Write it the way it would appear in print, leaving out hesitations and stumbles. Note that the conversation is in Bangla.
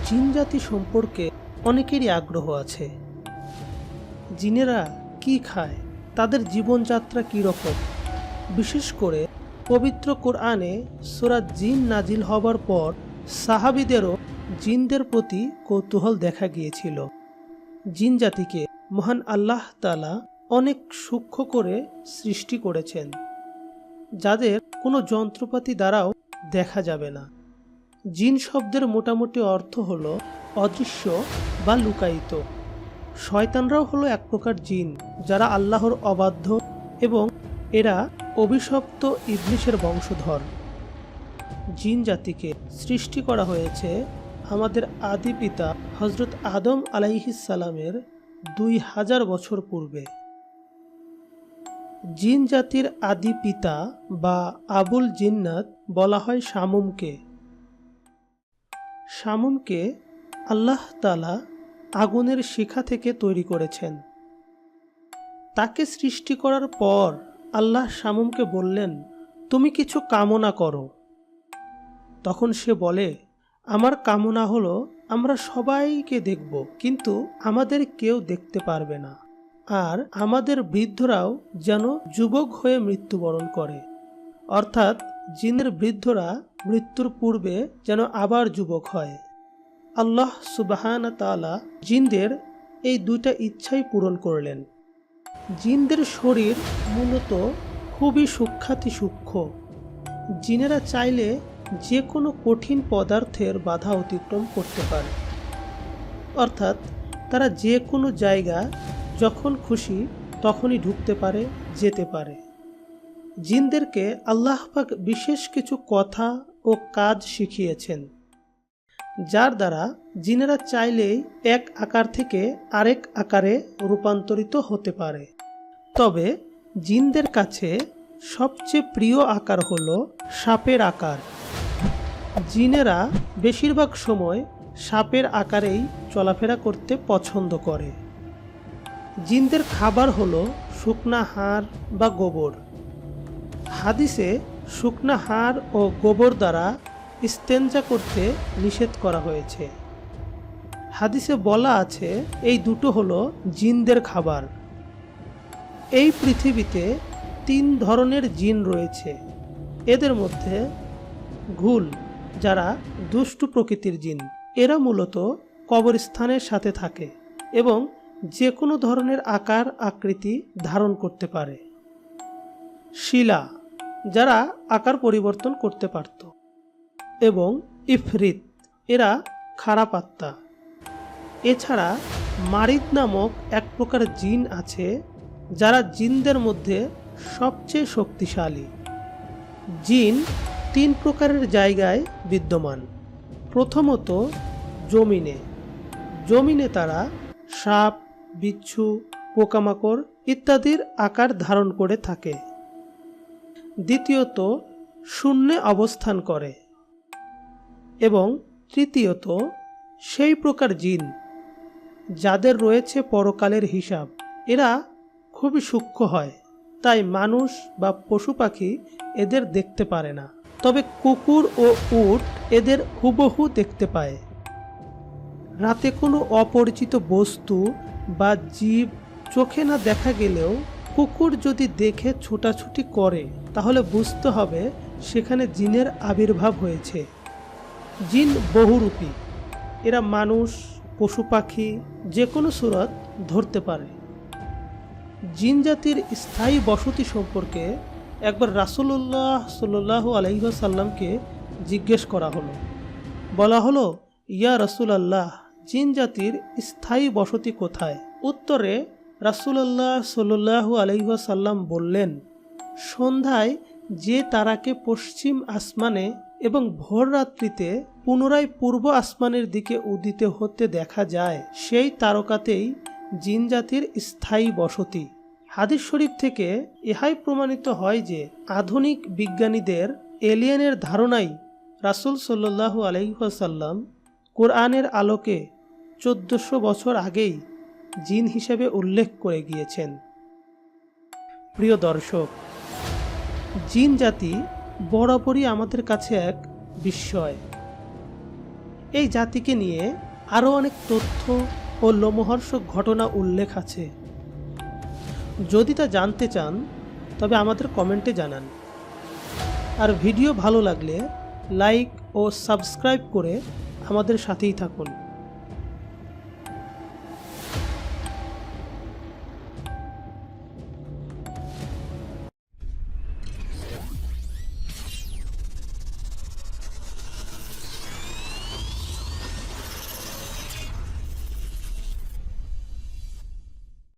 জিন জাতি সম্পর্কে অনেকেরই আগ্রহ আছে। জিনেরা কি খায়, তাদের জীবনযাত্রা কীরকম। বিশেষ করে পবিত্র কোরআনে সূরা জিন নাজিল হবার পর সাহাবীদেরও জিনদের প্রতি কৌতূহল দেখা গিয়েছিল। জিন জাতিকে মহান আল্লাহ তাআলা অনেক সূক্ষ্ম করে সৃষ্টি করেছেন, যাদের কোনো যন্ত্রপাতি দ্বারাও দেখা যাবে না। জিন শব্দের মোটামুটি অর্থ হলো অদৃশ্য বা লুকায়িত। শয়তানরাও হলো এক প্রকার জিন, যারা আল্লাহর অবাধ্য এবং এরা অভিশপ্ত ইবলিসের বংশধর। জিন জাতিকে সৃষ্টি করা হয়েছে আমাদের আদি পিতা হযরত আদম আলাইহিস সালামের 2000 বছর পূর্বে। জিন জাতির আদি পিতা বা আবুল জিন্নাত বলা হয় শামুমকে। শামুমকে আল্লাহ তাআলা আগুনের শিখা থেকে তৈরি করেছেন। তাকে সৃষ্টি করার পর আল্লাহ শামুমকে বললেন, তুমি কিছু কামনা করো। তখন সে বলে, আমার কামনা হলো আমরা সবাইকে দেখব, কিন্তু আমাদের কেউ দেখতে পারবে না, আর আমাদের বৃদ্ধরাও যেন যুবক হয়ে মৃত্যুবরণ করে। অর্থাৎ জিনের বৃদ্ধরা মৃত্যুর পূর্বে যেন আবার যুবক হয়। আল্লাহ সুবহানাহু ওয়া তাআলা জিনদের এই দুইটা ইচ্ছাই পূরণ করলেন। জিনদের শরীর মূলত খুবই সূক্ষ্ম। জিনেরা চাইলে যে কোনো কঠিন পদার্থের বাধা অতিক্রম করতে পারে। অর্থাৎ তারা যে কোনো জায়গা যখন খুশি তখনই ঢুকতে পারে, যেতে পারে। জিনদেরকে আল্লাহ পাক বিশেষ কিছু কথা ও কাজ শিখিয়েছেন, যার দ্বারা জিনেরা চাইলেই এক আকার থেকে আরেক আকারে রূপান্তরিত হতে পারে। তবে জিনদের কাছে সবচেয়ে প্রিয় আকার হলো সাপের আকার। জিনেরা বেশিরভাগ সময় সাপের আকারেই চলাফেরা করতে পছন্দ করে। জিনদের খাবার হলো শুকনা হাড় বা গোবর। হাদিসে শুকনা হাড় ও গোবর দ্বারা ইস্তেঞ্জা করতে নিষেধ করা হয়েছে। হাদিসে বলা আছে এই দুটো হলো জিনদের খাবার। এই পৃথিবীতে 3 ধরনের জিন রয়েছে। এদের মধ্যে ঘুল, যারা দুষ্টু প্রকৃতির জিন। এরা মূলত কবরস্থানের সাথে থাকে এবং যে কোনো ধরনের আকার আকৃতি ধারণ করতে পারে। শিলা, যারা আকার পরিবর্তন করতে পারত। এবং ইফরিত, এরা খারাপ আত্মা। এছাড়া মারিদ নামক এক প্রকার জিন আছে, যারা জিনদের মধ্যে সবচেয়ে শক্তিশালী। জিন 3 প্রকারের জায়গায় বিদ্যমান। প্রথমত জমিনে তারা সাপ, বিচ্ছু, পোকামাকড় ইত্যাদির আকার ধারণ করে থাকে। দ্বিতীয়ত শূন্যে অবস্থান করে। এবং তৃতীয়ত সেই প্রকার জিন যাদের রয়েছে পরকালের হিসাব। এরা খুবই সূক্ষ্ম হয়, তাই মানুষ বা পশু পাখি এদের দেখতে পারে না। তবে কুকুর ও উট এদের হুবহু দেখতে পায়। রাতে কোনো অপরিচিত বস্তু বা জীব চোখে না দেখা গেলেও কুকুর যদি দেখে ছোটাছুটি করে, তাহলে বুঝতে হবে সেখানে জিনের আবির্ভাব হয়েছে। জিন বহুরূপী। এরা মানুষ, পশু পাখি যে কোনো সুরত ধরতে পারে। জিন জাতির স্থায়ী বসতি সম্পর্কে একবার রাসূলুল্লাহ সাল্লাল্লাহু আলাইহি ওয়াসাল্লামকে জিজ্ঞেস করা হলো। বলা হলো, ইয়া রাসূলুল্লাহ, জিন জাতির স্থায়ী বসতি কোথায়? উত্তরে রাসূলুল্লাহ সাল্লাল্লাহু আলাইহি ওয়াসাল্লাম বললেন, সন্ধ্যায় যে তারাকে পশ্চিম আসমানে এবং ভোর রাত্রিতে পুনরায় পূর্ব আসমানের দিকে উদিত হতে দেখা যায়, সেই তারকাতেই জিন জাতির স্থায়ী বসতি। হাদিস শরীফ থেকে ইহাই প্রমাণিত হয় যে আধুনিক বিজ্ঞানীদের এলিয়েনের ধারণাই রাসূল সাল্লাল্লাহু আলাইহি ওয়াসাল্লাম কোরআনের আলোকে 1400 বছর আগেই জিন হিসেবে উল্লেখ করে গিয়েছেন। প্রিয় দর্শক, জিন জাতি বরাবরই আমাদের কাছে এক বিস্ময়। এই জাতিকে নিয়ে আরও অনেক তথ্য ও লোমহর্ষক ঘটনা উল্লেখ আছে। যদি তা জানতে চান তবে আমাদের কমেন্টে জানান। আর ভিডিও ভালো লাগলে লাইক ও সাবস্ক্রাইব করে আমাদের সাথেই থাকুন।